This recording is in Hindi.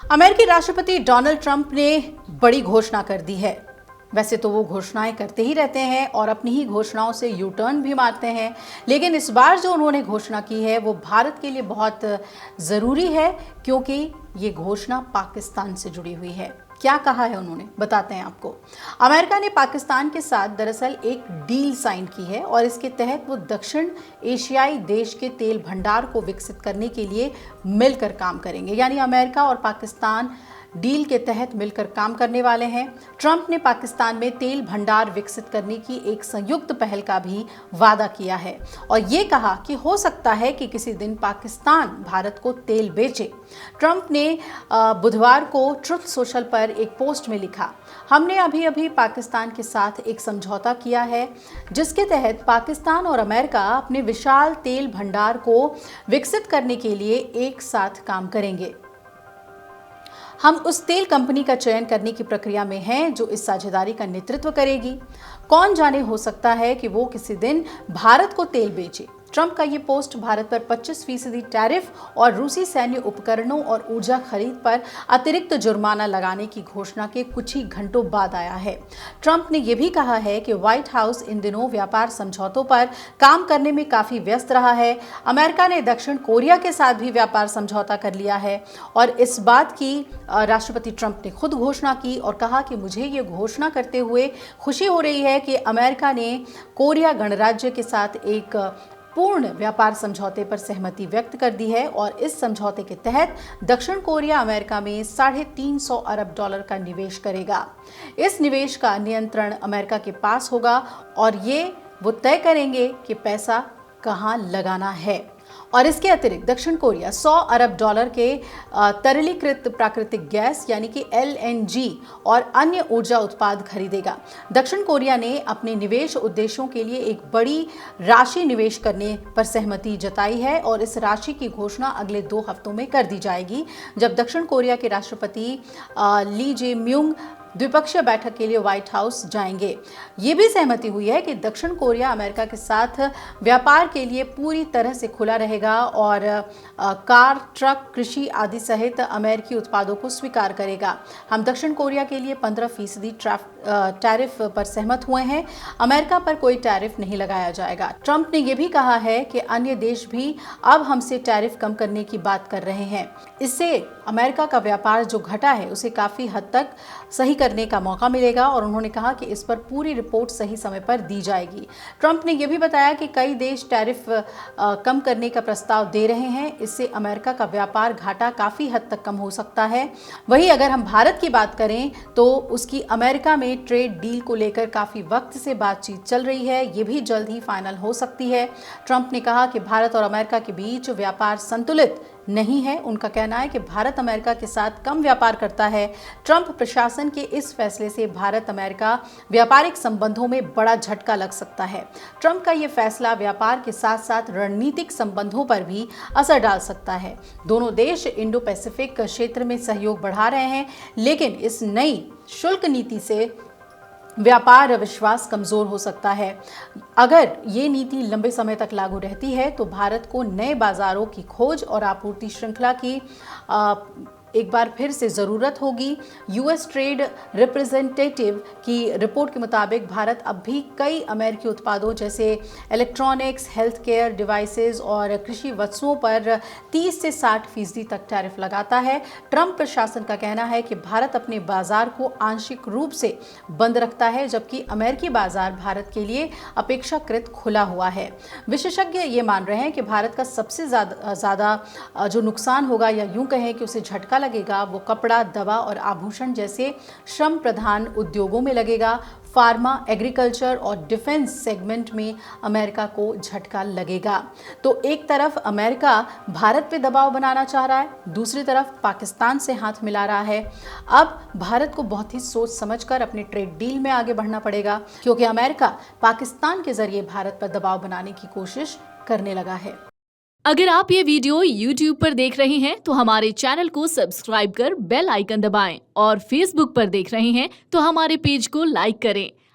अमेरिकी राष्ट्रपति डोनाल्ड ट्रंप ने बड़ी घोषणा कर दी है। वैसे तो वो घोषणाएं करते ही रहते हैं और अपनी ही घोषणाओं से यू टर्न भी मारते हैं, लेकिन इस बार जो उन्होंने घोषणा की है वो भारत के लिए बहुत ज़रूरी है, क्योंकि ये घोषणा पाकिस्तान से जुड़ी हुई है। क्या कहा है उन्होंने, बताते हैं आपको। अमेरिका ने पाकिस्तान के साथ दरअसल एक डील साइन की है और इसके तहत वो दक्षिण एशियाई देश के तेल भंडार को विकसित करने के लिए मिलकर काम करेंगे। यानी अमेरिका और पाकिस्तान डील के तहत मिलकर काम करने वाले हैं। ट्रंप ने पाकिस्तान में तेल भंडार विकसित करने की एक संयुक्त पहल का भी वादा किया है और ये कहा कि हो सकता है कि किसी दिन पाकिस्तान भारत को तेल बेचे। ट्रंप ने बुधवार को ट्रुथ सोशल पर एक पोस्ट में लिखा, हमने अभी पाकिस्तान के साथ एक समझौता किया है जिसके तहत पाकिस्तान और अमेरिका अपने विशाल तेल भंडार को विकसित करने के लिए एक साथ काम करेंगे। हम उस तेल कंपनी का चयन करने की प्रक्रिया में हैं जो इस साझेदारी का नेतृत्व करेगी। कौन जाने, हो सकता है कि वो किसी दिन भारत को तेल बेचे। ट्रंप का ये पोस्ट भारत पर 25% टैरिफ और रूसी सैन्य उपकरणों और ऊर्जा खरीद पर अतिरिक्त जुर्माना लगाने की घोषणा के कुछ ही घंटों बाद आया है। ट्रंप ने यह भी कहा है कि व्हाइट हाउस इन दिनों व्यापार समझौतों पर काम करने में काफी व्यस्त रहा है। अमेरिका ने दक्षिण कोरिया के साथ भी व्यापार समझौता कर लिया है और इस बात की राष्ट्रपति ट्रंप ने खुद घोषणा की और कहा कि मुझे ये घोषणा करते हुए खुशी हो रही है कि अमेरिका ने कोरिया गणराज्य के साथ एक पूर्ण व्यापार समझौते पर सहमति व्यक्त कर दी है और इस समझौते के तहत दक्षिण कोरिया अमेरिका में $350 अरब का निवेश करेगा। इस निवेश का नियंत्रण अमेरिका के पास होगा और ये वो तय करेंगे कि पैसा कहां लगाना है। और इसके अतिरिक्त दक्षिण कोरिया $100 अरब के तरलीकृत प्राकृतिक गैस यानी कि LNG और अन्य ऊर्जा उत्पाद खरीदेगा। दक्षिण कोरिया ने अपने निवेश उद्देश्यों के लिए एक बड़ी राशि निवेश करने पर सहमति जताई है और इस राशि की घोषणा अगले 2 हफ्तों में कर दी जाएगी, जब दक्षिण कोरिया के राष्ट्रपति ली जे म्यूंग द्विपक्षीय बैठक के लिए व्हाइट हाउस जाएंगे। ये भी सहमति हुई है कि दक्षिण कोरिया अमेरिका के साथ व्यापार के लिए पूरी तरह से खुला रहेगा और कार, ट्रक, कृषि आदि सहित अमेरिकी उत्पादों को स्वीकार करेगा। हम दक्षिण कोरिया के लिए 15% टैरिफ पर सहमत हुए हैं। अमेरिका पर कोई टैरिफ नहीं लगाया जाएगा। ट्रंप ने यह भी कहा है कि अन्य देश भी अब हमसे टैरिफ कम करने की बात कर रहे हैं। इससे अमेरिका का व्यापार जो घटा है उसे काफी हद तक सही करने का मौका मिलेगा और उन्होंने कहा कि इस पर पूरी रिपोर्ट सही समय पर दी जाएगी। ट्रंप ने यह भी बताया कि कई देश टैरिफ कम करने का प्रस्ताव दे रहे हैं। इससे अमेरिका का व्यापार घाटा काफी हद तक कम हो सकता है। वहीं अगर हम भारत की बात करें तो उसकी अमेरिका में ट्रेड डील को लेकर काफी वक्त से बातचीत चल रही है। ये भी जल्द ही फाइनल हो सकती है। ट्रंप ने कहा कि भारत और अमेरिका के बीच व्यापार संतुलित नहीं है। उनका कहना है कि भारत अमेरिका के साथ कम व्यापार करता है। ट्रंप प्रशासन के इस फैसले से भारत अमेरिका व्यापारिक संबंधों में बड़ा झटका लग सकता है। ट्रंप का यह फैसला व्यापार के साथ साथ रणनीतिक संबंधों पर भी असर डाल सकता है। दोनों देश इंडो पैसिफिक क्षेत्र में सहयोग बढ़ा रहे हैं, लेकिन इस नई शुल्क नीति से व्यापार विश्वास कमजोर हो सकता है। अगर ये नीति लंबे समय तक लागू रहती है तो भारत को नए बाजारों की खोज और आपूर्ति श्रृंखला की एक बार फिर से ज़रूरत होगी। यूएस ट्रेड रिप्रेजेंटेटिव की रिपोर्ट के मुताबिक भारत अब भी कई अमेरिकी उत्पादों जैसे इलेक्ट्रॉनिक्स, हेल्थ केयर डिवाइसेस और कृषि वस्तुओं पर 30 से 60% तक टैरिफ लगाता है। ट्रंप प्रशासन का कहना है कि भारत अपने बाजार को आंशिक रूप से बंद रखता है, जबकि अमेरिकी बाजार भारत के लिए अपेक्षाकृत खुला हुआ है। विशेषज्ञ ये मान रहे हैं कि भारत का सबसे ज़्यादा जो नुकसान होगा, या यूं कहें कि उसे झटका लगेगा, वो कपड़ा, दवा और आभूषण जैसे श्रम प्रधान उद्योगों में लगेगा। फार्मा, एग्रीकल्चर और डिफेंस सेगमेंट में अमेरिका को झटका लगेगा। तो एक तरफ अमेरिका भारत पे दबाव बनाना चाह रहा है, दूसरी तरफ पाकिस्तान से हाथ मिला रहा है। अब भारत को बहुत ही सोच समझकर अपने ट्रेड डील में आगे बढ़ना पड़ेगा, क्योंकि अमेरिका पाकिस्तान के जरिए भारत पर दबाव बनाने की कोशिश करने लगा है। अगर आप ये वीडियो YouTube पर देख रहे हैं तो हमारे चैनल को सब्सक्राइब कर बेल आइकन दबाएं और Facebook पर देख रहे हैं तो हमारे पेज को लाइक करें।